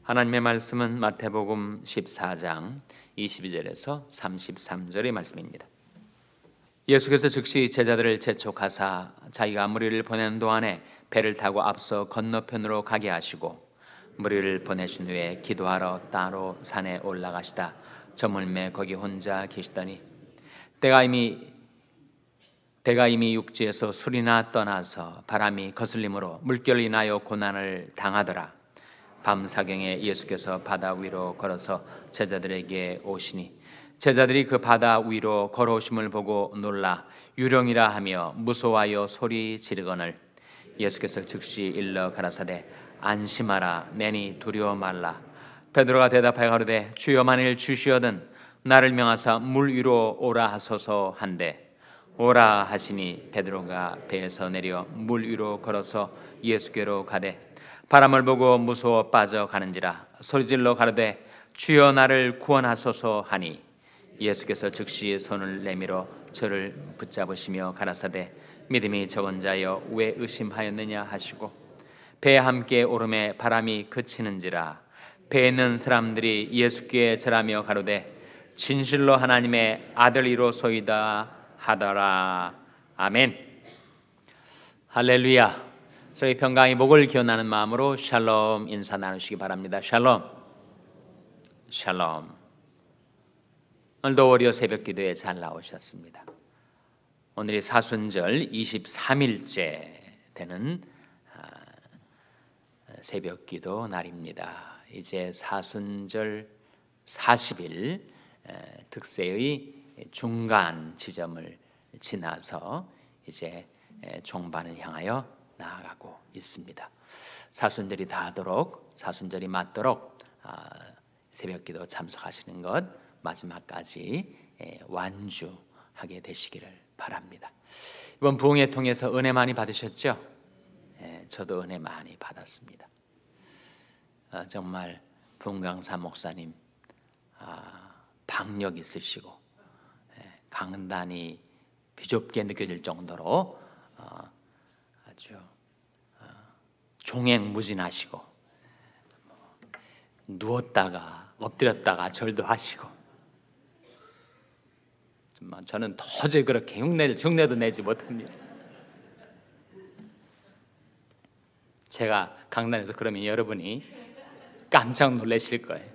하나님의 말씀은 마태복음 14장 22절에서 33절의 말씀입니다. 예수께서 즉시 제자들을 재촉하사 자기가 무리를 보내는 동안에 배를 타고 앞서 건너편으로 가게 하시고 무리를 보내신 후에 기도하러 따로 산에 올라가시다 저물매 거기 혼자 계시더니 때가 이미 육지에서 술이나 떠나서 바람이 거슬림으로 물결로 인하여 고난을 당하더라. 밤사경에 예수께서 바다 위로 걸어서 제자들에게 오시니 제자들이 그 바다 위로 걸어오심을 보고 놀라 유령이라 하며 무서워하여 소리 지르거늘 예수께서 즉시 일러 가라사대 안심하라 내니 두려워 말라. 베드로가 대답하여 가로되 주여 만일 주시어든 나를 명하사 물 위로 오라 하소서 한데 오라 하시니 베드로가 배에서 내려 물 위로 걸어서 예수께로 가되 바람을 보고 무서워 빠져가는지라 소리질러 가로되 주여 나를 구원하소서 하니 예수께서 즉시 손을 내밀어 저를 붙잡으시며 가라사대 믿음이 적은 자여 왜 의심하였느냐 하시고 배에 함께 오름에 바람이 그치는지라 배에 있는 사람들이 예수께 절하며 가로되 진실로 하나님의 아들이로소이다 하더라. 아멘. 할렐루야. 저희 평강의 목을 기원하는 마음으로 샬롬 인사 나누시기 바랍니다. 샬롬. 샬롬. 오늘도 월요 새벽 기도에 잘 나오셨습니다. 오늘이 사순절 23일째 되는 새벽 기도 날입니다. 이제 사순절 40일 득세의 중간 지점을 지나서 이제 종반을 향하여 나아가고 있습니다. 사순절이 다하도록 사순절이 맞도록 새벽기도 참석하시는 것 마지막까지 완주하게 되시기를 바랍니다. 이번 부흥회 통해서 은혜 많이 받으셨죠? 저도 은혜 많이 받았습니다. 정말 부흥강사 목사님 박력 있으시고 강단이 비좁게 느껴질 정도로 아주 종횡무진하시고 누웠다가 엎드렸다가 절도 하시고 저는 도저히 그렇게 흉내도 내지 못합니다. 제가 강단에서 그러면 여러분이 깜짝 놀라실 거예요.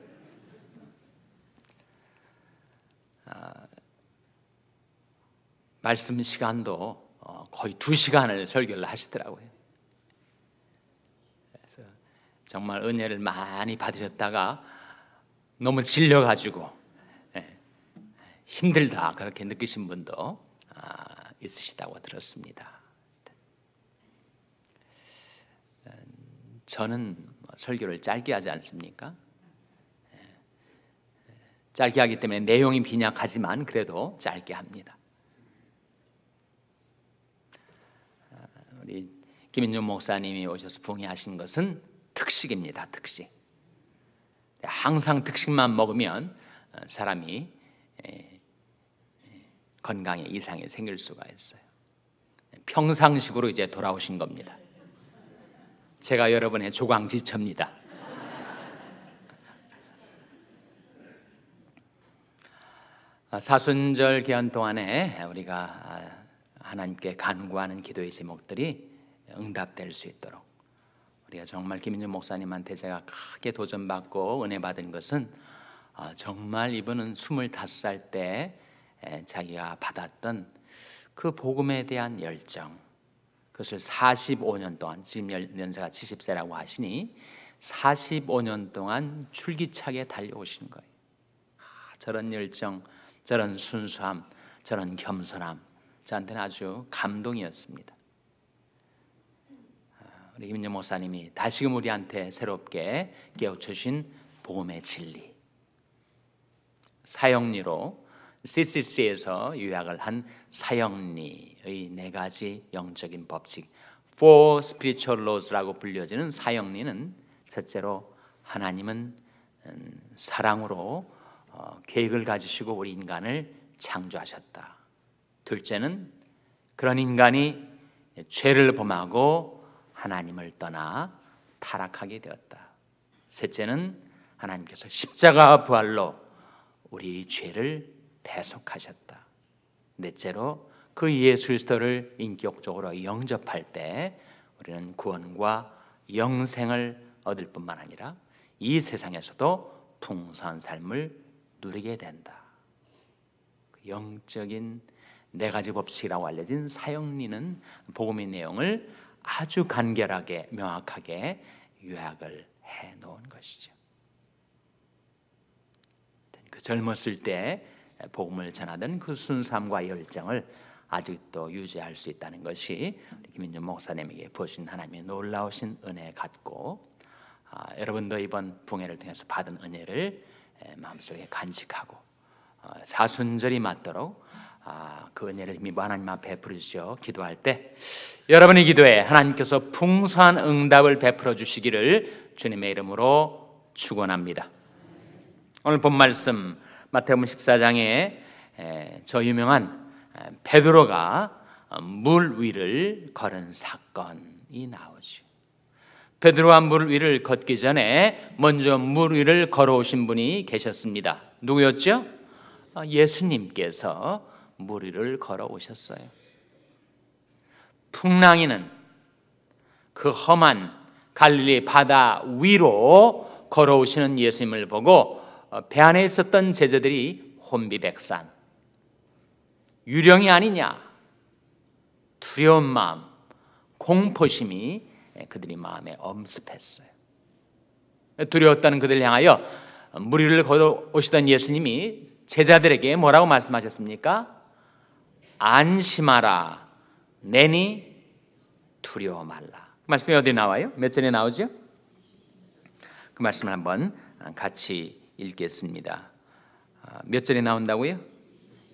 말씀 시간도 거의 2시간을 설교를 하시더라고요. 그래서 정말 은혜를 많이 받으셨다가 너무 질려가지고 힘들다 그렇게 느끼신 분도 있으시다고 들었습니다. 저는 설교를 짧게 하지 않습니까? 짧게 하기 때문에 내용이 빈약하지만 그래도 짧게 합니다. 우리 김인중 목사님이 오셔서 부흥회하신 것은 특식입니다. 특식. 항상 특식만 먹으면 사람이 건강에 이상이 생길 수가 있어요. 평상식으로 이제 돌아오신 겁니다. 제가 여러분의 조광지처입니다. 사순절 기간 동안에 우리가 하나님께 간구하는 기도의 제목들이 응답될 수 있도록 우리가 정말 김인준 목사님한테 제가 크게 도전받고 은혜 받은 것은 정말 이분은 25살 때 자기가 받았던 그 복음에 대한 열정, 그것을 45년 동안, 지금 연세가 70세라고 하시니 45년 동안 줄기차게 달려오신 거예요. 저런 열정, 저런 순수함, 저런 겸손함, 저한테는 아주 감동이었습니다. 우리 김인정 목사님이 다시금 우리한테 새롭게 깨우쳐주신 복음의 진리, 사형리로 CCC에서 요약을 한 사형리의 4가지 영적인 법칙, Four Spiritual Laws라고 불려지는 사형리는 첫째로 하나님은 사랑으로 계획을 가지시고 우리 인간을 창조하셨다. 둘째는 그런 인간이 죄를 범하고 하나님을 떠나 타락하게 되었다. 셋째는 하나님께서 십자가 부활로 우리 죄를 대속하셨다. 넷째로 그 예수 그리스도를 인격적으로 영접할 때 우리는 구원과 영생을 얻을 뿐만 아니라 이 세상에서도 풍성한 삶을 누리게 된다. 영적인 네 가지 법칙이라고 알려진 사형리는 복음의 내용을 아주 간결하게 명확하게 요약을 해놓은 것이죠. 그 젊었을 때 복음을 전하던 그 순수함과 열정을 아직도 유지할 수 있다는 것이 김인준 목사님에게 부어주신 하나님의 놀라우신 은혜 같고, 여러분도 이번 붕해를 통해서 받은 은혜를 마음속에 간직하고 사순절이 맞도록 그 은혜를 힘입어 하나님 앞에 베풀으시어 기도할 때 여러분의 기도에 하나님께서 풍성한 응답을 베풀어 주시기를 주님의 이름으로 축원합니다. 오늘 본 말씀 마태복음 14장에 저 유명한 베드로가 물 위를 걸은 사건이 나오죠. 베드로가 물 위를 걷기 전에 먼저 물 위를 걸어오신 분이 계셨습니다. 누구였죠? 예수님께서 물 위를 걸어오셨어요. 풍랑이는 그 험한 갈릴리 바다 위로 걸어오시는 예수님을 보고 배 안에 있었던 제자들이 혼비백산, 유령이 아니냐, 두려운 마음, 공포심이 그들이 마음에 엄습했어요. 두려웠다는 그들을 향하여 물 위를 걸어오시던 예수님이 제자들에게 뭐라고 말씀하셨습니까? 안심하라, 내니 두려워 말라. 그 말씀이 어디 나와요? 몇 절에 나오죠? 그 말씀을 한번 같이 읽겠습니다. 몇 절에 나온다고요?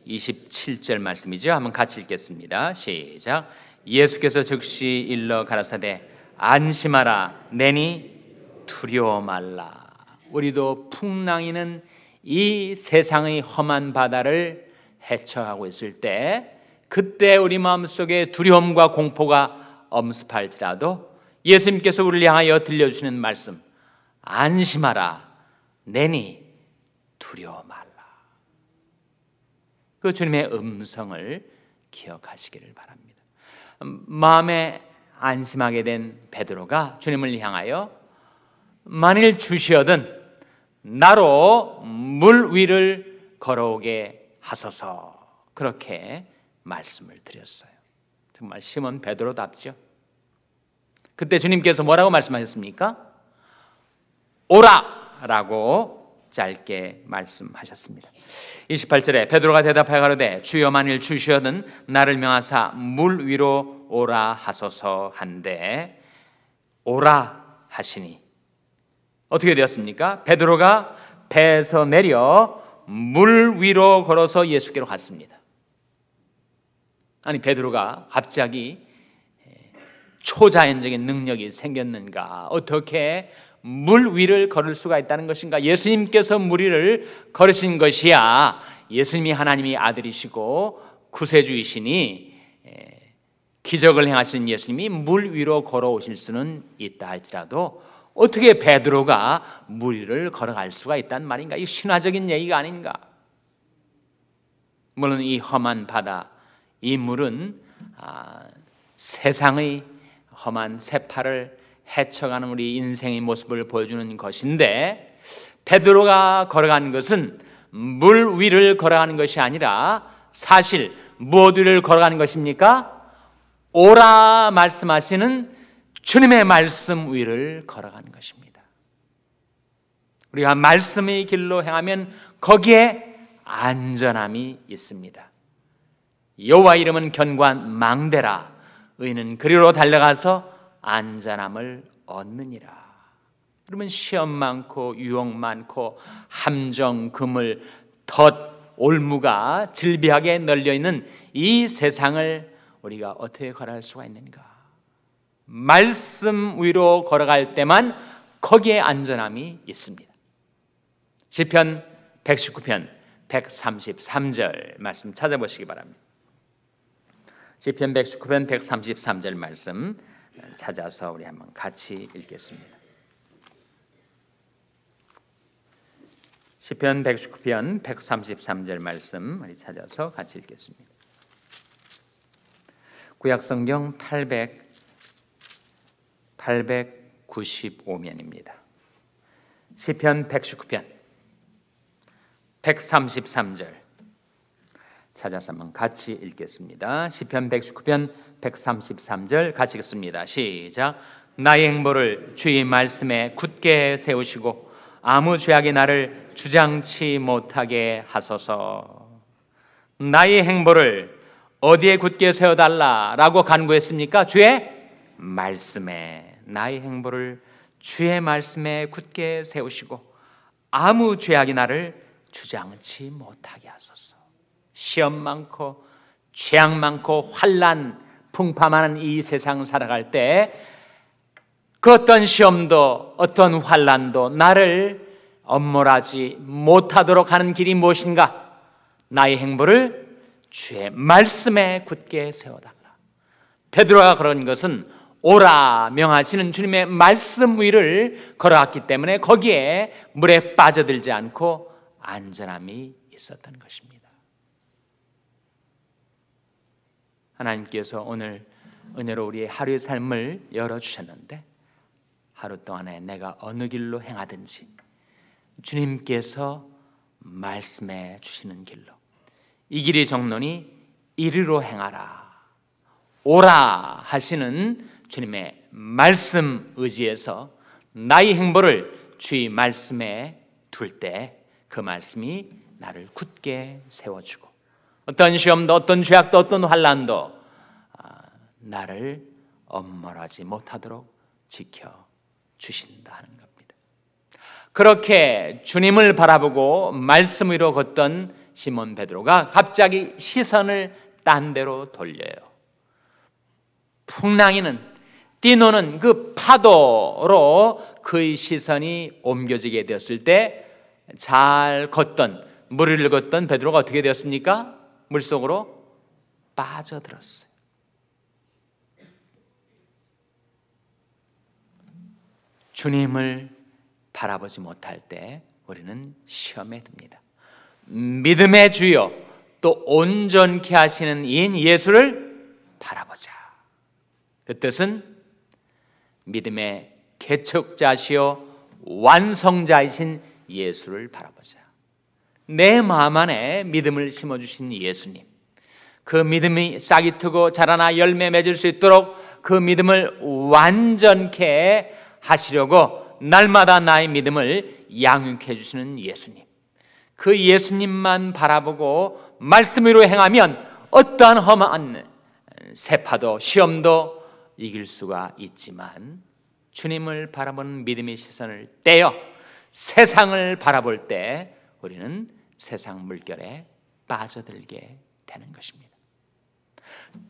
27절 말씀이죠. 한번 같이 읽겠습니다. 시작. 예수께서 즉시 일러 가라사대 안심하라, 내니 두려워 말라. 우리도 풍랑이는 이 세상의 험한 바다를 헤쳐가고 있을 때, 그때 우리 마음속에 두려움과 공포가 엄습할지라도 예수님께서 우리를 향하여 들려주시는 말씀, 안심하라, 내니 두려워 말라. 그 주님의 음성을 기억하시기를 바랍니다. 마음에 안심하게 된 베드로가 주님을 향하여 만일 주시어든 나로 물 위를 걸어오게 하소서, 그렇게 말씀을 드렸어요. 정말 시몬 베드로답죠. 그때 주님께서 뭐라고 말씀하셨습니까? 오라! 라고 짧게 말씀하셨습니다. 28절에 베드로가 대답하여 가로되 주여 만일 주시어든 나를 명하사 물 위로 오라 하소서 한데, 오라 하시니 어떻게 되었습니까? 베드로가 배에서 내려 물 위로 걸어서 예수께로 갔습니다. 아니, 베드로가 갑자기 초자연적인 능력이 생겼는가? 어떻게 물 위를 걸을 수가 있다는 것인가? 예수님께서 물 위를 걸으신 것이야. 예수님이 하나님의 아들이시고 구세주이시니 기적을 행하신 예수님이 물 위로 걸어오실 수는 있다 할지라도 어떻게 베드로가 물 위를 걸어갈 수가 있단 말인가? 이 신화적인 얘기가 아닌가? 물론 이 험한 바다, 이 물은 세상의 험한 세파를 헤쳐가는 우리 인생의 모습을 보여주는 것인데, 베드로가 걸어가는 것은 물 위를 걸어가는 것이 아니라 사실 무엇 위를 걸어가는 것입니까? 오라 말씀하시는 주님의 말씀 위를 걸어가는 것입니다. 우리가 말씀의 길로 행하면 거기에 안전함이 있습니다. 여호와 이름은 견고한 망대라, 의인은 그리로 달려가서 안전함을 얻느니라. 그러면 시험 많고 유혹 많고 함정, 그물, 덫, 올무가 질비하게 널려있는 이 세상을 우리가 어떻게 걸어갈 수가 있는가? 말씀 위로 걸어갈 때만 거기에 안전함이 있습니다. 시편 119편 133절 말씀 찾아보시기 바랍니다. 시편 119편 133절 말씀 찾아서 우리 한번 같이 읽겠습니다. 시편 119편 133절 말씀 우리 찾아서 같이 읽겠습니다. 구약성경 895면입니다. 시편 119편 133절 찾아서 한번 같이 읽겠습니다. 시편 119편 133절 같이 읽습니다. 시작. 나의 행보를 주의 말씀에 굳게 세우시고 아무 죄악이 나를 주장치 못하게 하소서. 나의 행보를 어디에 굳게 세워달라라고 간구했습니까? 주의 말씀에. 나의 행보를 주의 말씀에 굳게 세우시고 아무 죄악이 나를 주장치 못하게 하소서. 시험 많고 죄악 많고 환난 풍파많은 이 세상 살아갈 때 그 어떤 시험도 어떤 환난도 나를 엄몰하지 못하도록 하는 길이 무엇인가? 나의 행보를 주의 말씀에 굳게 세워달라. 베드로가 그런 것은 오라 명하시는 주님의 말씀 위를 걸어왔기 때문에 거기에 물에 빠져들지 않고 안전함이 있었던 것입니다. 하나님께서 오늘 은혜로 우리의 하루의 삶을 열어주셨는데 하루 동안에 내가 어느 길로 행하든지 주님께서 말씀해 주시는 길로, 이 길이 정론이 이리로 행하라, 오라 하시는 주님의 말씀 의지에서 나의 행보를 주의 말씀에 둘 때 그 말씀이 나를 굳게 세워주고 어떤 시험도 어떤 죄악도 어떤 환난도 나를 엄몰하지 못하도록 지켜주신다 하는 겁니다. 그렇게 주님을 바라보고 말씀 위로 걷던 시몬 베드로가 갑자기 시선을 딴 데로 돌려요. 풍랑이는 뛰노는 그 파도로 그의 시선이 옮겨지게 되었을 때 잘 걷던 물을 걷던 베드로가 어떻게 되었습니까? 물속으로 빠져들었어요. 주님을 바라보지 못할 때 우리는 시험에 듭니다. 믿음의 주요 또 온전케 하시는 이인 예수를 바라보자. 그 뜻은 믿음의 개척자시요 완성자이신 예수를 바라보자. 내 마음 안에 믿음을 심어주신 예수님, 그 믿음이 싹이 트고 자라나 열매 맺을 수 있도록 그 믿음을 완전케 하시려고 날마다 나의 믿음을 양육해 주시는 예수님, 그 예수님만 바라보고 말씀 위로 행하면 어떠한 험한 세파도 시험도 이길 수가 있지만 주님을 바라보는 믿음의 시선을 떼어 세상을 바라볼 때 우리는 세상 물결에 빠져들게 되는 것입니다.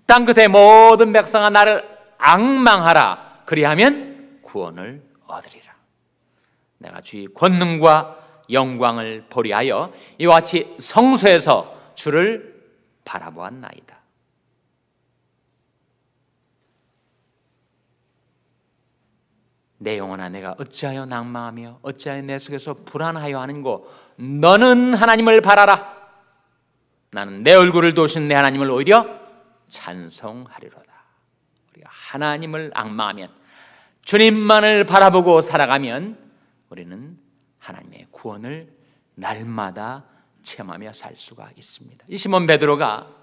땅끝의 모든 백성아 나를 앙망하라, 그리하면 구원을 얻으리라. 내가 주의 권능과 영광을 보리하여 이와 같이 성소에서 주를 바라보았나이다. 내 영혼아 내가 어찌하여 낭망하며 어찌하여 내 속에서 불안하여 하는고, 너는 하나님을 바라라. 나는 내 얼굴을 도우신 내 하나님을 오히려 찬송하리로다. 우리가 하나님을 앙망하면, 주님만을 바라보고 살아가면 우리는 하나님의 구원을 날마다 체험하며 살 수가 있습니다. 이 시몬 베드로가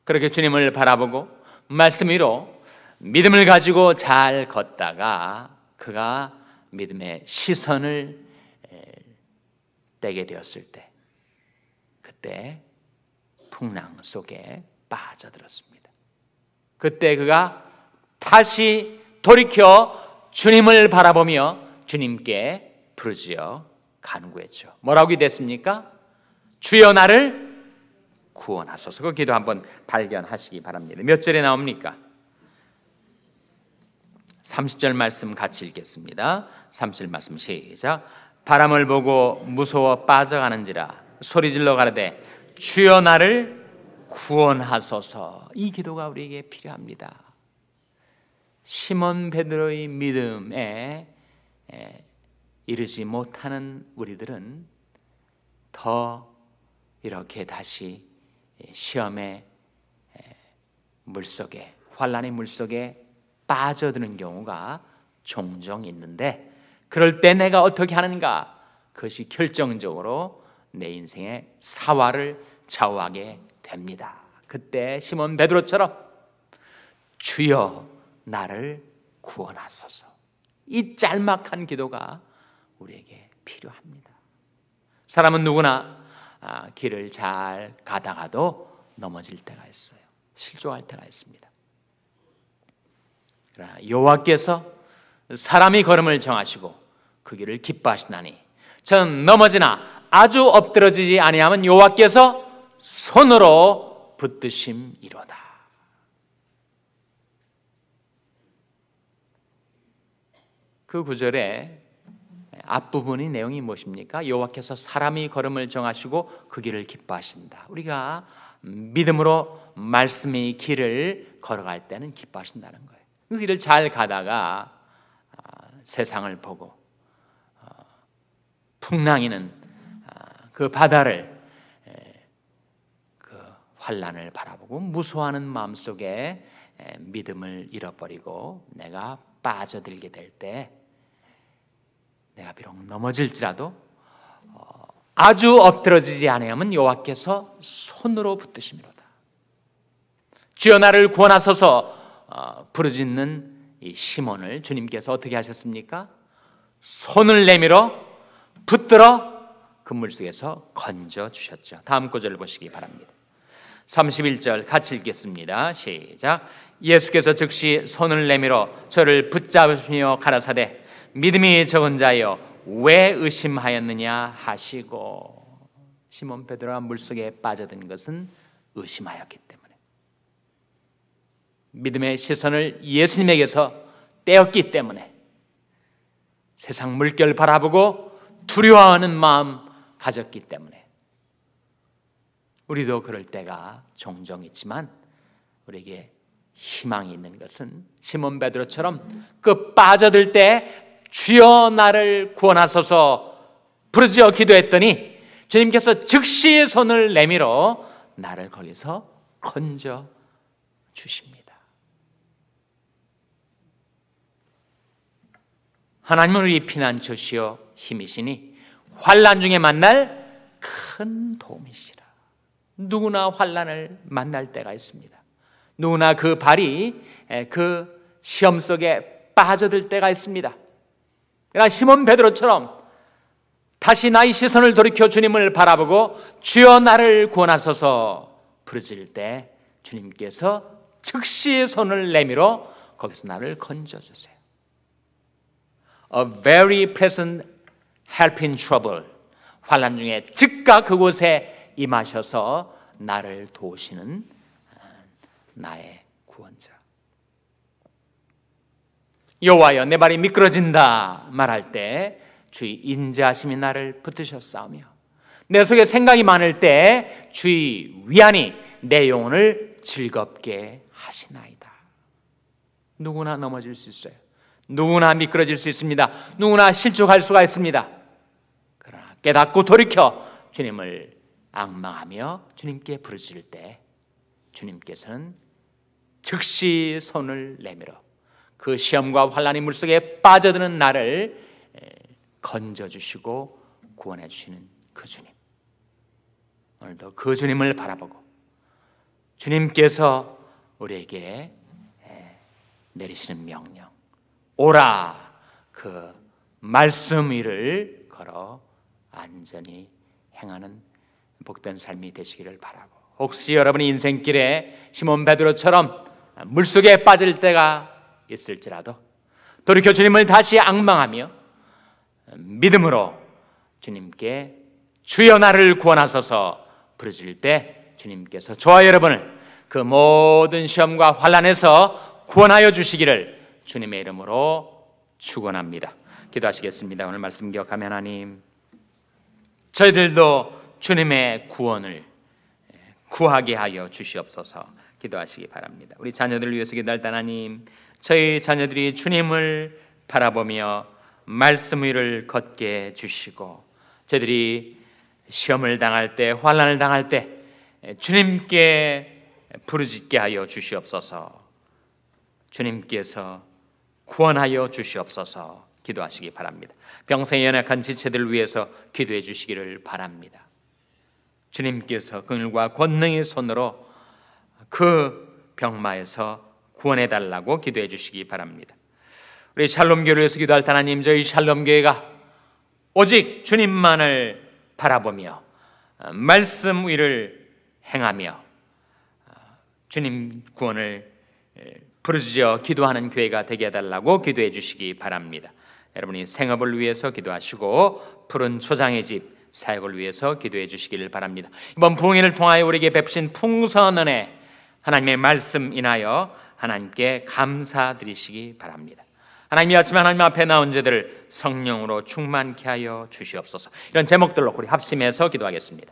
그렇게 주님을 바라보고 말씀 위로 믿음을 가지고 잘 걷다가 그가 믿음의 시선을 떼게 되었을 때, 그때 풍랑 속에 빠져들었습니다. 그때 그가 다시 돌이켜 주님을 바라보며 주님께 부르짖어 간구했죠. 뭐라고 기도했습니까? 주여 나를 구원하소서. 그 기도 한번 발견하시기 바랍니다. 몇 절에 나옵니까? 30절 말씀 같이 읽겠습니다. 30절 말씀 시작. 바람을 보고 무서워 빠져가는지라 소리질러 가라되 주여 나를 구원하소서. 이 기도가 우리에게 필요합니다. 시몬 베드로의 믿음에 이르지 못하는 우리들은 더 이렇게 다시 시험의 물속에, 환난의 물속에 빠져드는 경우가 종종 있는데, 그럴 때 내가 어떻게 하는가? 그것이 결정적으로 내 인생의 사활을 좌우하게 됩니다. 그때 시몬 베드로처럼 주여 나를 구원하소서, 이 짤막한 기도가 우리에게 필요합니다. 사람은 누구나 길을 잘 가다가도 넘어질 때가 있어요. 실족할 때가 있습니다. 그러나 여호와께서 사람이 걸음을 정하시고 그 길을 기뻐하시나니 저는 넘어지나 아주 엎드러지지 아니하면 여호와께서 손으로 붙드심이로다. 그 구절의 앞부분의 내용이 무엇입니까? 여호와께서 사람이 걸음을 정하시고 그 길을 기뻐하신다. 우리가 믿음으로 말씀의 길을 걸어갈 때는 기뻐하신다는 거예요. 그 길을 잘 가다가 세상을 보고 풍랑이는 그 바다를, 그 환난을 바라보고 무서워하는 마음속에 믿음을 잃어버리고 내가 빠져들게 될 때, 내가 비록 넘어질지라도 아주 엎드러지지 아니하면 여호와께서 손으로 붙드심이로다. 주여 나를 구원하소서 부르짖는 이 시몬을 주님께서 어떻게 하셨습니까? 손을 내밀어 붙들어 그 물속에서 건져 주셨죠. 다음 구절을 보시기 바랍니다. 31절 같이 읽겠습니다. 시작. 예수께서 즉시 손을 내밀어 저를 붙잡으시며 가라사대 믿음이 적은 자여 왜 의심하였느냐 하시고, 시몬 베드로가 물속에 빠져든 것은 의심하였기 때문에, 믿음의 시선을 예수님에게서 떼었기 때문에, 세상 물결 바라보고 두려워하는 마음 가졌기 때문에. 우리도 그럴 때가 종종 있지만 우리에게 희망이 있는 것은 시몬 베드로처럼 그 빠져들 때 주여 나를 구원하소서 부르짖어 기도했더니 주님께서 즉시 손을 내밀어 나를 거기서 건져 주십니다. 하나님은 우리 피난처시여 힘이시니 환난 중에 만날 큰 도움이시라. 누구나 환난을 만날 때가 있습니다. 누구나 그 발이 그 시험 속에 빠져들 때가 있습니다. 그러나 시몬 베드로처럼 다시 나의 시선을 돌이켜 주님을 바라보고 주여 나를 구원하소서 부르짖을 때 주님께서 즉시 손을 내밀어 거기서 나를 건져주세요. A very present help in trouble. 환난 중에 즉각 그곳에 임하셔서 나를 도우시는 나의 구원자. 여호와여 내 발이 미끄러진다 말할 때 주의 인자하심이 나를 붙드셨사오며 내 속에 생각이 많을 때 주의 위안이 내 영혼을 즐겁게 하시나이다. 누구나 넘어질 수 있어요. 누구나 미끄러질 수 있습니다. 누구나 실족할 수가 있습니다. 그러나 깨닫고 돌이켜 주님을 앙망하며 주님께 부르짖을 때 주님께서는 즉시 손을 내밀어 그 시험과 환난의 물속에 빠져드는 나를 건져주시고 구원해 주시는 그 주님, 오늘도 그 주님을 바라보고 주님께서 우리에게 내리시는 명령, 오라, 그 말씀 위를 걸어 안전히 행하는 복된 삶이 되시기를 바라고, 혹시 여러분의 인생길에 시몬 베드로처럼 물속에 빠질 때가 있을지라도 돌이켜 주님을 다시 앙망하며 믿음으로 주님께 주여 나를 구원하소서 부르짖을 때 주님께서 저와 여러분을 그 모든 시험과 환난에서 구원하여 주시기를 주님의 이름으로 축원합니다. 기도하시겠습니다. 오늘 말씀 기억하며 하나님, 저희들도 주님의 구원을 구하게 하여 주시옵소서. 기도하시기 바랍니다. 우리 자녀들을 위해서 기도할 때 하나님, 저희 자녀들이 주님을 바라보며 말씀 위를 걷게 주시고 저희들이 시험을 당할 때, 환난을 당할 때 주님께 부르짖게 하여 주시옵소서. 주님께서 구원하여 주시옵소서. 기도하시기 바랍니다. 병상에 연약한 지체들을 위해서 기도해 주시기를 바랍니다. 주님께서 긍휼과 권능의 손으로 그 병마에서 구원해 달라고 기도해 주시기 바랍니다. 우리 샬롬교회를 위해서 기도할 때 하나님, 저희 샬롬교회가 오직 주님만을 바라보며 말씀 위를 행하며 주님 구원을 부르짖어 기도하는 교회가 되게 해달라고 기도해 주시기 바랍니다. 여러분이 생업을 위해서 기도하시고 푸른 초장의 집 사역을 위해서 기도해 주시기를 바랍니다. 이번 부흥회를 통하여 우리에게 베푸신 풍성한 은혜, 하나님의 말씀 인하여 하나님께 감사드리시기 바랍니다. 하나님, 이 아침에 하나님 앞에 나온 자들을 성령으로 충만케 하여 주시옵소서. 이런 제목들로 우리 합심해서 기도하겠습니다.